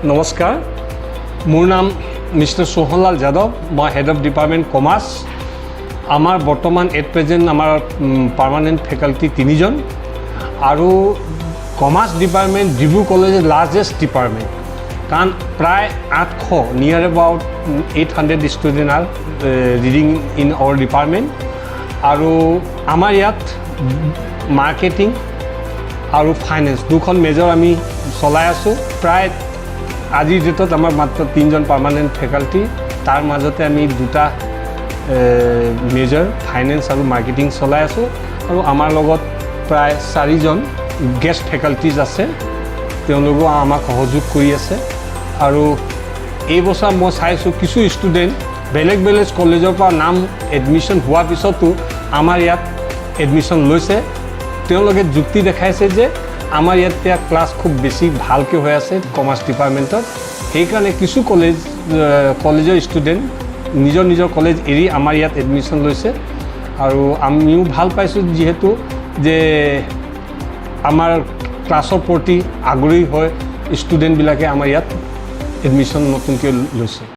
নমস্কাৰ, মোৰ নাম মিষ্টাৰ সোহনলাল যাদৱ। মই হেড অফ ডিপাৰ্টমেণ্ট কমাৰ্চ। আমাৰ বৰ্তমান এট প্ৰেজেণ্ট আমাৰ পাৰ্মানেণ্ট ফেকাল্টি 3জন আৰু কমাৰ্চ ডিপাৰ্টমেণ্ট ডিব্ৰু কলেজৰ লাৰ্জেষ্ট ডিপাৰ্টমেণ্ট, কাৰণ প্ৰায় 800 near about 800 student are reading in our department. আৰু আমাৰ ইয়াত মাৰ্কেটিং আৰু ফাইনেন্স দুখন মেজৰ আমি চলাই আছোঁ। প্ৰায় আজিৰ ডেটত আমাৰ মাত্ৰ 3জন পাৰ্মানেণ্ট ফেকাল্টি, তাৰ মাজতে আমি 2টা মেজৰ ফাইনেন্স আৰু মাৰ্কেটিং চলাই আছোঁ। আৰু আমাৰ লগত প্ৰায় 4জন গেষ্ট ফেকাল্টিজ আছে, তেওঁলোকেও আমাক সহযোগ কৰি আছে। আৰু এই বছৰ মই চাইছোঁ কিছু ষ্টুডেণ্ট বেলেগ বেলেগ কলেজৰ পৰা নাম এডমিশ্যন হোৱাৰ পিছতো আমাৰ ইয়াত এডমিশ্যন লৈছে। তেওঁলোকে যুক্তি দেখাইছে যে আমাৰ ইয়াত এতিয়া ক্লাছ খুব বেছি ভালকৈ হৈ আছে কমাৰ্চ ডিপাৰ্টমেণ্টত, সেইকাৰণে কিছু কলেজৰ ষ্টুডেণ্ট নিজৰ নিজৰ কলেজ এৰি আমাৰ ইয়াত এডমিশ্যন লৈছে। আৰু আমিও ভাল পাইছোঁ যিহেতু যে আমাৰ ক্লাছৰ প্ৰতি আগ্ৰহী হৈ ষ্টুডেণ্টবিলাকে আমাৰ ইয়াত এডমিশ্যন নতুনকৈ লৈছে।